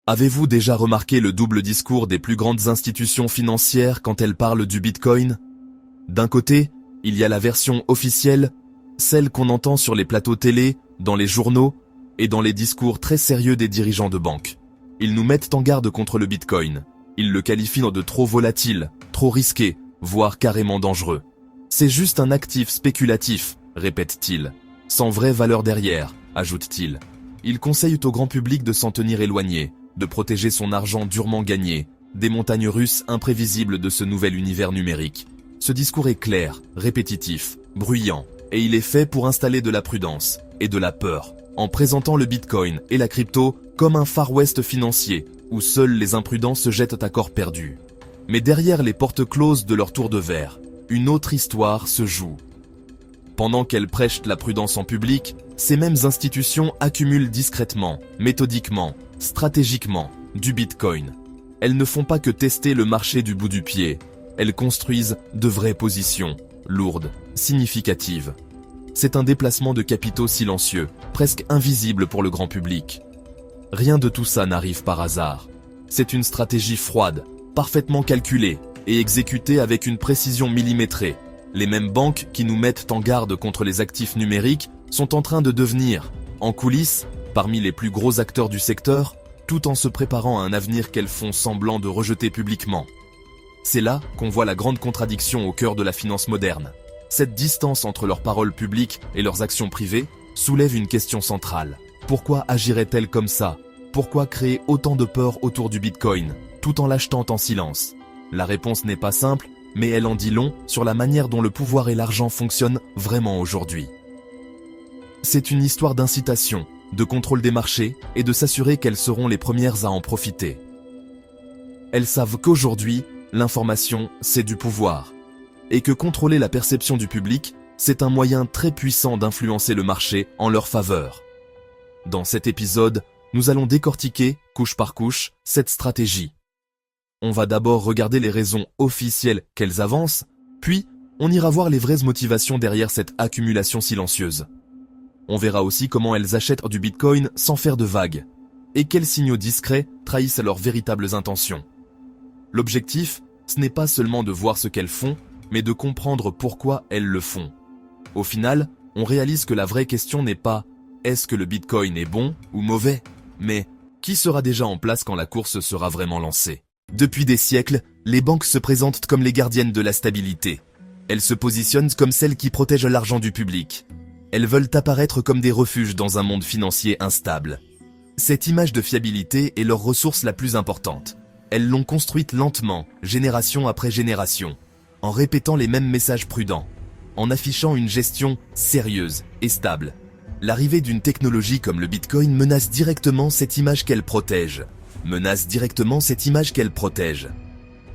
Avez-vous déjà remarqué le double discours des plus grandes institutions financières quand elles parlent du Bitcoin? D'un côté, il y a la version officielle, celle qu'on entend sur les plateaux télé, dans les journaux et dans les discours très sérieux des dirigeants de banque. Ils nous mettent en garde contre le Bitcoin. Ils le qualifient de trop volatile, trop risqué, voire carrément dangereux. C'est juste un actif spéculatif, répète-t-il, sans vraie valeur derrière, ajoute-t-il. Ils conseillent au grand public de s'en tenir éloigné, de protéger son argent durement gagné, des montagnes russes imprévisibles de ce nouvel univers numérique. Ce discours est clair, répétitif, bruyant, et il est fait pour installer de la prudence et de la peur, en présentant le Bitcoin et la crypto comme un Far West financier, où seuls les imprudents se jettent à corps perdu. Mais derrière les portes closes de leur tour de verre, une autre histoire se joue. Pendant qu'elles prêchent la prudence en public, ces mêmes institutions accumulent discrètement, méthodiquement, stratégiquement, du Bitcoin. Elles ne font pas que tester le marché du bout du pied, elles construisent de vraies positions, lourdes, significatives. C'est un déplacement de capitaux silencieux, presque invisible pour le grand public. Rien de tout ça n'arrive par hasard. C'est une stratégie froide, parfaitement calculée et exécutée avec une précision millimétrée. Les mêmes banques qui nous mettent en garde contre les actifs numériques sont en train de devenir, en coulisses, parmi les plus gros acteurs du secteur, tout en se préparant à un avenir qu'elles font semblant de rejeter publiquement. C'est là qu'on voit la grande contradiction au cœur de la finance moderne. Cette distance entre leurs paroles publiques et leurs actions privées soulève une question centrale. Pourquoi agiraient-elles comme ça? Pourquoi créer autant de peur autour du Bitcoin, tout en l'achetant en silence? La réponse n'est pas simple, mais elle en dit long sur la manière dont le pouvoir et l'argent fonctionnent vraiment aujourd'hui. C'est une histoire d'incitation, de contrôle des marchés et de s'assurer qu'elles seront les premières à en profiter. Elles savent qu'aujourd'hui, l'information, c'est du pouvoir, et que contrôler la perception du public, c'est un moyen très puissant d'influencer le marché en leur faveur. Dans cet épisode, nous allons décortiquer, couche par couche, cette stratégie. On va d'abord regarder les raisons officielles qu'elles avancent, puis on ira voir les vraies motivations derrière cette accumulation silencieuse. On verra aussi comment elles achètent du Bitcoin sans faire de vagues, et quels signaux discrets trahissent leurs véritables intentions. L'objectif, ce n'est pas seulement de voir ce qu'elles font, mais de comprendre pourquoi elles le font. Au final, on réalise que la vraie question n'est pas « est-ce que le Bitcoin est bon ou mauvais ?», mais « qui sera déjà en place quand la course sera vraiment lancée ?» Depuis des siècles, les banques se présentent comme les gardiennes de la stabilité. Elles se positionnent comme celles qui protègent l'argent du public. Elles veulent apparaître comme des refuges dans un monde financier instable. Cette image de fiabilité est leur ressource la plus importante. Elles l'ont construite lentement, génération après génération, en répétant les mêmes messages prudents, en affichant une gestion sérieuse et stable. L'arrivée d'une technologie comme le Bitcoin menace directement cette image qu'elle protège.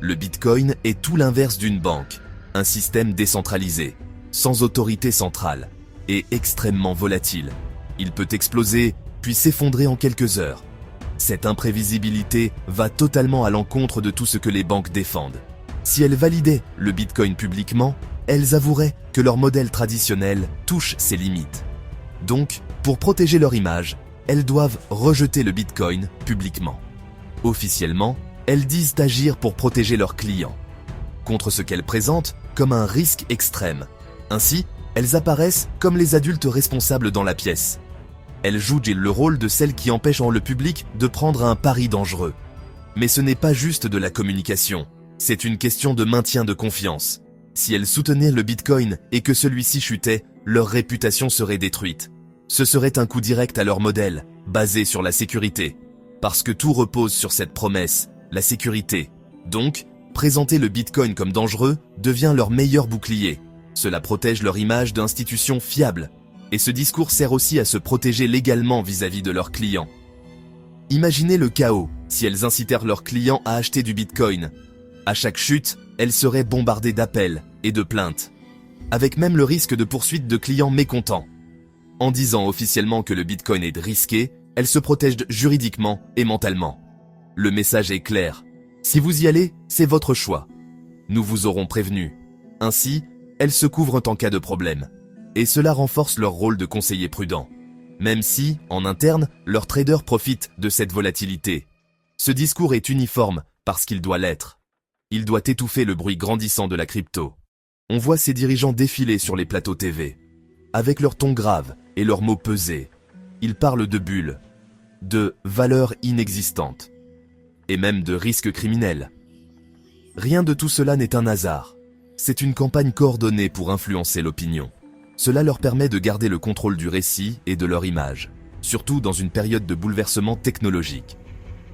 Le Bitcoin est tout l'inverse d'une banque, un système décentralisé, sans autorité centrale, et extrêmement volatile. Il peut exploser, puis s'effondrer en quelques heures. Cette imprévisibilité va totalement à l'encontre de tout ce que les banques défendent. Si elles validaient le Bitcoin publiquement, elles avoueraient que leur modèle traditionnel touche ses limites. Donc, pour protéger leur image, elles doivent rejeter le Bitcoin publiquement. Officiellement, elles disent agir pour protéger leurs clients, contre ce qu'elles présentent comme un risque extrême. Ainsi, elles apparaissent comme les adultes responsables dans la pièce. Elles jouent le rôle de celles qui empêchent le public de prendre un pari dangereux. Mais ce n'est pas juste de la communication, c'est une question de maintien de confiance. Si elles soutenaient le Bitcoin et que celui-ci chutait, leur réputation serait détruite. Ce serait un coup direct à leur modèle, basé sur la sécurité. Parce que tout repose sur cette promesse, la sécurité. Donc, présenter le Bitcoin comme dangereux devient leur meilleur bouclier. Cela protège leur image d'institution fiable. Et ce discours sert aussi à se protéger légalement vis-à-vis de leurs clients. Imaginez le chaos si elles incitèrent leurs clients à acheter du Bitcoin. À chaque chute, elles seraient bombardées d'appels et de plaintes, avec même le risque de poursuite de clients mécontents. En disant officiellement que le Bitcoin est risqué, elles se protègent juridiquement et mentalement. Le message est clair. Si vous y allez, c'est votre choix. Nous vous aurons prévenu. Ainsi, elles se couvrent en cas de problème. Et cela renforce leur rôle de conseiller prudent. Même si, en interne, leurs traders profitent de cette volatilité. Ce discours est uniforme parce qu'il doit l'être. Il doit étouffer le bruit grandissant de la crypto. On voit ces dirigeants défiler sur les plateaux TV. Avec leur ton grave et leurs mots pesés, ils parlent de bulles, de valeurs inexistantes, et même de risques criminels. Rien de tout cela n'est un hasard. C'est une campagne coordonnée pour influencer l'opinion. Cela leur permet de garder le contrôle du récit et de leur image, surtout dans une période de bouleversement technologique.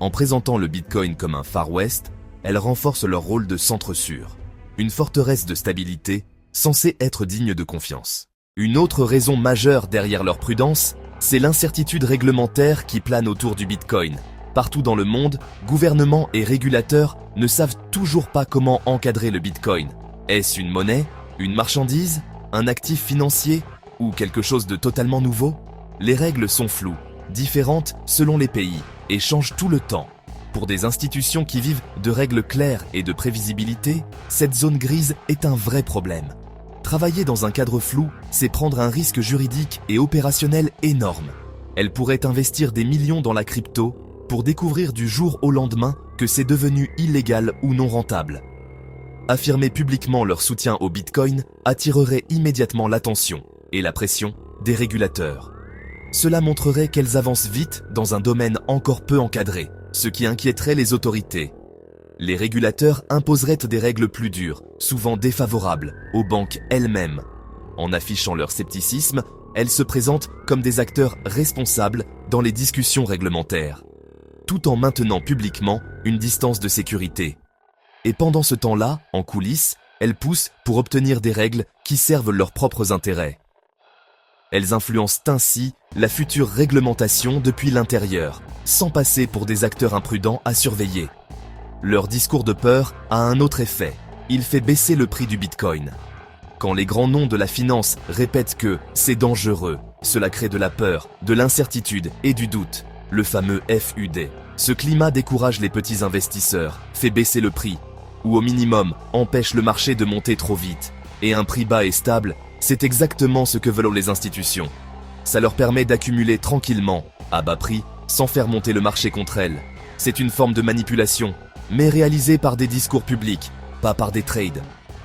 En présentant le Bitcoin comme un Far West, elles renforcent leur rôle de centre sûr, une forteresse de stabilité censée être digne de confiance. Une autre raison majeure derrière leur prudence, c'est l'incertitude réglementaire qui plane autour du Bitcoin. Partout dans le monde, gouvernements et régulateurs ne savent toujours pas comment encadrer le Bitcoin. Est-ce une monnaie, une marchandise, un actif financier ou quelque chose de totalement nouveau? Les règles sont floues, différentes selon les pays et changent tout le temps. Pour des institutions qui vivent de règles claires et de prévisibilité, cette zone grise est un vrai problème. Travailler dans un cadre flou, c'est prendre un risque juridique et opérationnel énorme. Elles pourraient investir des millions dans la crypto pour découvrir du jour au lendemain que c'est devenu illégal ou non rentable. Affirmer publiquement leur soutien au Bitcoin attirerait immédiatement l'attention et la pression des régulateurs. Cela montrerait qu'elles avancent vite dans un domaine encore peu encadré, ce qui inquiéterait les autorités. Les régulateurs imposeraient des règles plus dures, souvent défavorables, aux banques elles-mêmes. En affichant leur scepticisme, elles se présentent comme des acteurs responsables dans les discussions réglementaires, tout en maintenant publiquement une distance de sécurité. Et pendant ce temps-là, en coulisses, elles poussent pour obtenir des règles qui servent leurs propres intérêts. Elles influencent ainsi la future réglementation depuis l'intérieur, sans passer pour des acteurs imprudents à surveiller. Leur discours de peur a un autre effet. Il fait baisser le prix du Bitcoin. Quand les grands noms de la finance répètent que c'est dangereux, cela crée de la peur, de l'incertitude et du doute, le fameux FUD. Ce climat décourage les petits investisseurs, fait baisser le prix, ou au minimum empêche le marché de monter trop vite. Et un prix bas et stable, c'est exactement ce que veulent les institutions. Ça leur permet d'accumuler tranquillement, à bas prix, sans faire monter le marché contre elles. C'est une forme de manipulation, mais réalisée par des discours publics, pas par des trades.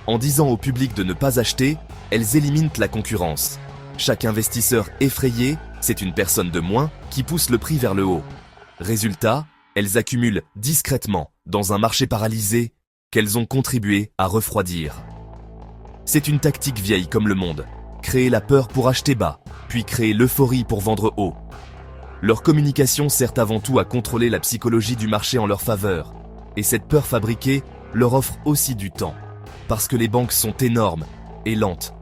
En disant au public de ne pas acheter, elles éliminent la concurrence. Chaque investisseur effrayé, c'est une personne de moins qui pousse le prix vers le haut. Résultat, elles accumulent discrètement dans un marché paralysé qu'elles ont contribué à refroidir. C'est une tactique vieille comme le monde. Créer la peur pour acheter bas, puis créer l'euphorie pour vendre haut. Leur communication sert avant tout à contrôler la psychologie du marché en leur faveur. Et cette peur fabriquée leur offre aussi du temps. Parce que les banques sont énormes et lentes.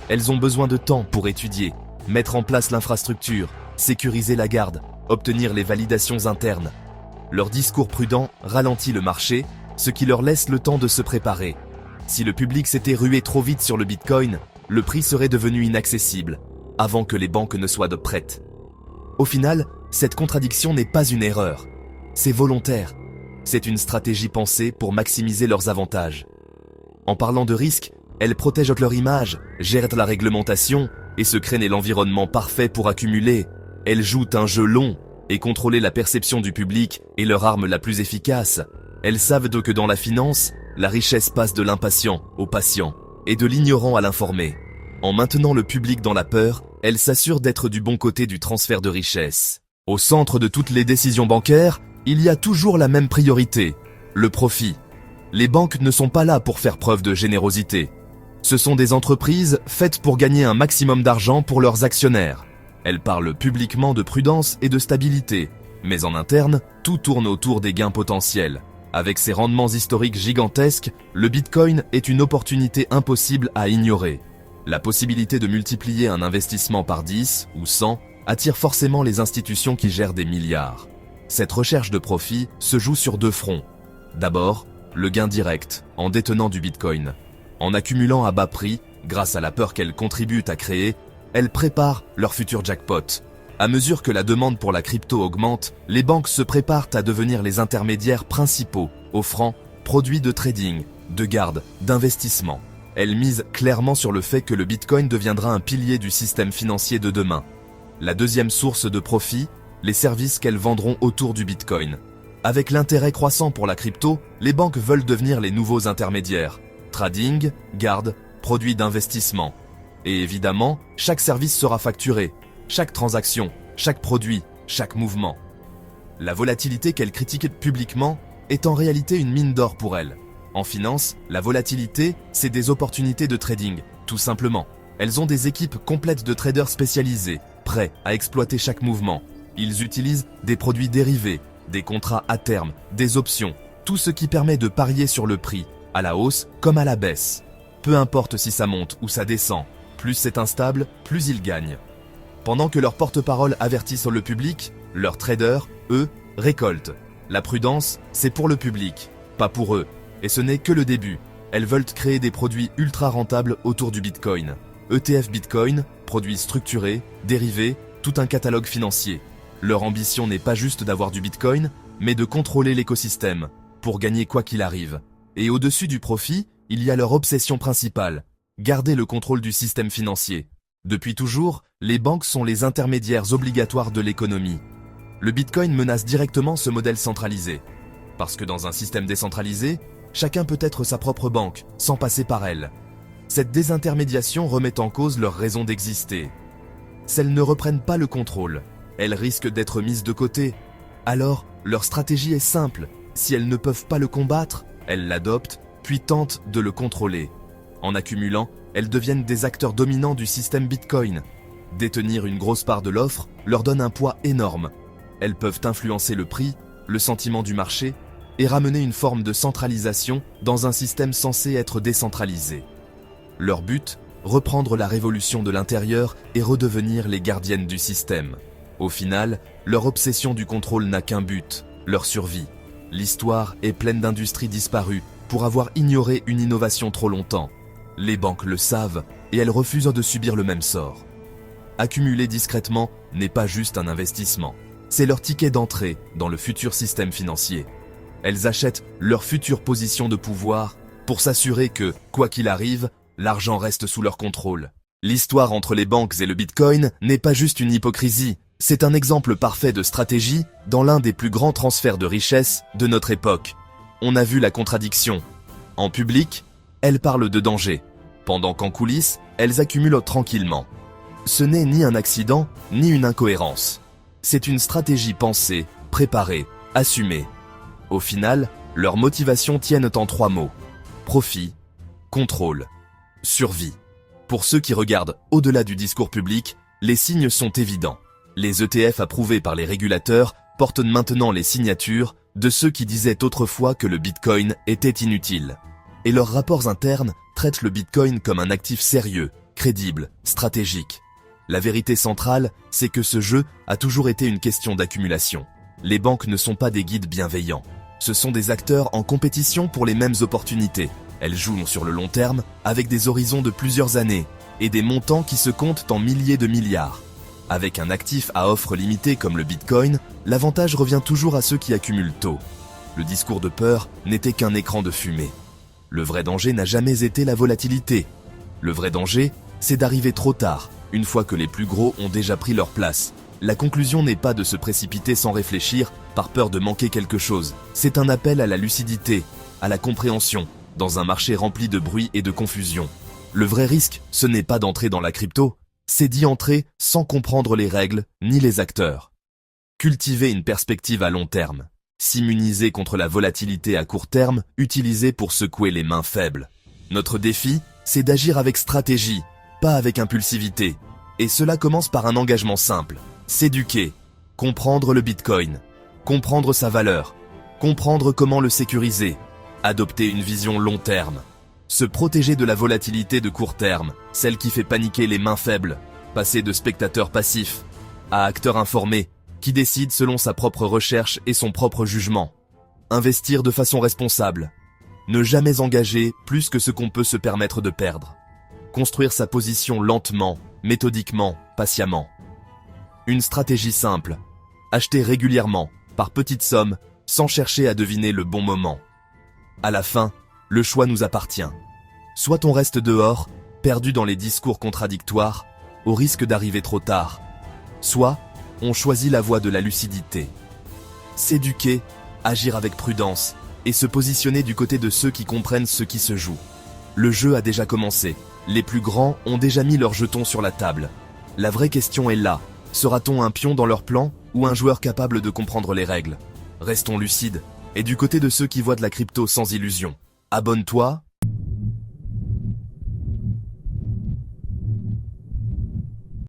Elles ont besoin de temps pour étudier, mettre en place l'infrastructure, sécuriser la garde, obtenir les validations internes. Leur discours prudent ralentit le marché, ce qui leur laisse le temps de se préparer. Si le public s'était rué trop vite sur le Bitcoin, le prix serait devenu inaccessible, avant que les banques ne soient prêtes. Au final, cette contradiction n'est pas une erreur. C'est volontaire. C'est une stratégie pensée pour maximiser leurs avantages. En parlant de risques, elles protègent leur image, gèrent la réglementation et se créent l'environnement parfait pour accumuler. Elles jouent un jeu long et contrôler la perception du public est leur arme la plus efficace. Elles savent que dans la finance, la richesse passe de l'impatient au patient et de l'ignorant à l'informé. En maintenant le public dans la peur, elles s'assurent d'être du bon côté du transfert de richesse. Au centre de toutes les décisions bancaires, il y a toujours la même priorité, le profit. Les banques ne sont pas là pour faire preuve de générosité. Ce sont des entreprises faites pour gagner un maximum d'argent pour leurs actionnaires. Elles parlent publiquement de prudence et de stabilité, mais en interne, tout tourne autour des gains potentiels. Avec ses rendements historiques gigantesques, le Bitcoin est une opportunité impossible à ignorer. La possibilité de multiplier un investissement par 10 ou 100 attire forcément les institutions qui gèrent des milliards. Cette recherche de profit se joue sur deux fronts. D'abord, le gain direct, en détenant du Bitcoin. En accumulant à bas prix, grâce à la peur qu'elles contribuent à créer, elles préparent leur futur jackpot. À mesure que la demande pour la crypto augmente, les banques se préparent à devenir les intermédiaires principaux, offrant produits de trading, de garde, d'investissement. Elles misent clairement sur le fait que le Bitcoin deviendra un pilier du système financier de demain. La deuxième source de profit, les services qu'elles vendront autour du Bitcoin. Avec l'intérêt croissant pour la crypto, les banques veulent devenir les nouveaux intermédiaires. Trading, garde, produits d'investissement. Et évidemment, chaque service sera facturé, chaque transaction, chaque produit, chaque mouvement. La volatilité qu'elle critique publiquement est en réalité une mine d'or pour elle. En finance, la volatilité, c'est des opportunités de trading, tout simplement. Elles ont des équipes complètes de traders spécialisés, prêts à exploiter chaque mouvement. Ils utilisent des produits dérivés, des contrats à terme, des options, tout ce qui permet de parier sur le prix, à la hausse comme à la baisse. Peu importe si ça monte ou ça descend, plus c'est instable, plus ils gagnent. Pendant que leurs porte-parole avertissent le public, leurs traders, eux, récoltent. La prudence, c'est pour le public, pas pour eux. Et ce n'est que le début. Elles veulent créer des produits ultra rentables autour du Bitcoin. ETF Bitcoin, produits structurés, dérivés, tout un catalogue financier. Leur ambition n'est pas juste d'avoir du Bitcoin, mais de contrôler l'écosystème, pour gagner quoi qu'il arrive. Et au-dessus du profit, il y a leur obsession principale, garder le contrôle du système financier. Depuis toujours, les banques sont les intermédiaires obligatoires de l'économie. Le Bitcoin menace directement ce modèle centralisé. Parce que dans un système décentralisé, chacun peut être sa propre banque, sans passer par elle. Cette désintermédiation remet en cause leur raison d'exister. Si elles ne reprennent pas le contrôle, elles risquent d'être mises de côté. Alors, leur stratégie est simple. Si elles ne peuvent pas le combattre, elles l'adoptent, puis tentent de le contrôler. En accumulant, elles deviennent des acteurs dominants du système Bitcoin. Détenir une grosse part de l'offre leur donne un poids énorme. Elles peuvent influencer le prix, le sentiment du marché, et ramener une forme de centralisation dans un système censé être décentralisé. Leur but, reprendre la révolution de l'intérieur et redevenir les gardiennes du système. Au final, leur obsession du contrôle n'a qu'un but, leur survie. L'histoire est pleine d'industries disparues pour avoir ignoré une innovation trop longtemps. Les banques le savent et elles refusent de subir le même sort. Accumuler discrètement n'est pas juste un investissement. C'est leur ticket d'entrée dans le futur système financier. Elles achètent leur future position de pouvoir pour s'assurer que, quoi qu'il arrive, l'argent reste sous leur contrôle. L'histoire entre les banques et le Bitcoin n'est pas juste une hypocrisie, c'est un exemple parfait de stratégie dans l'un des plus grands transferts de richesse de notre époque. On a vu la contradiction. En public, elles parlent de danger, pendant qu'en coulisses, elles accumulent tranquillement. Ce n'est ni un accident, ni une incohérence. C'est une stratégie pensée, préparée, assumée. Au final, leurs motivations tiennent en 3 mots. Profit, contrôle, survie. Pour ceux qui regardent au-delà du discours public, les signes sont évidents. Les ETF approuvés par les régulateurs portent maintenant les signatures de ceux qui disaient autrefois que le Bitcoin était inutile. Et leurs rapports internes traitent le Bitcoin comme un actif sérieux, crédible, stratégique. La vérité centrale, c'est que ce jeu a toujours été une question d'accumulation. Les banques ne sont pas des guides bienveillants. Ce sont des acteurs en compétition pour les mêmes opportunités. Elles jouent sur le long terme, avec des horizons de plusieurs années, et des montants qui se comptent en milliers de milliards. Avec un actif à offre limitée comme le Bitcoin, l'avantage revient toujours à ceux qui accumulent tôt. Le discours de peur n'était qu'un écran de fumée. Le vrai danger n'a jamais été la volatilité. Le vrai danger, c'est d'arriver trop tard, une fois que les plus gros ont déjà pris leur place. La conclusion n'est pas de se précipiter sans réfléchir, par peur de manquer quelque chose. C'est un appel à la lucidité, à la compréhension, dans un marché rempli de bruit et de confusion. Le vrai risque, ce n'est pas d'entrer dans la crypto, c'est d'y entrer sans comprendre les règles ni les acteurs. Cultiver une perspective à long terme. S'immuniser contre la volatilité à court terme, utilisée pour secouer les mains faibles. Notre défi, c'est d'agir avec stratégie, pas avec impulsivité. Et cela commence par un engagement simple. S'éduquer, comprendre le Bitcoin, comprendre sa valeur, comprendre comment le sécuriser, adopter une vision long terme. Se protéger de la volatilité de court terme, celle qui fait paniquer les mains faibles, passer de spectateur passif à acteur informé, qui décide selon sa propre recherche et son propre jugement. Investir de façon responsable. Ne jamais engager plus que ce qu'on peut se permettre de perdre. Construire sa position lentement, méthodiquement, patiemment. Une stratégie simple. Acheter régulièrement, par petites sommes, sans chercher à deviner le bon moment. À la fin, le choix nous appartient. Soit on reste dehors, perdu dans les discours contradictoires, au risque d'arriver trop tard. Soit on choisit la voie de la lucidité. S'éduquer, agir avec prudence, et se positionner du côté de ceux qui comprennent ce qui se joue. Le jeu a déjà commencé, les plus grands ont déjà mis leurs jetons sur la table. La vraie question est là, sera-t-on un pion dans leur plan, ou un joueur capable de comprendre les règles? Restons lucides, et du côté de ceux qui voient de la crypto sans illusion. Abonne-toi,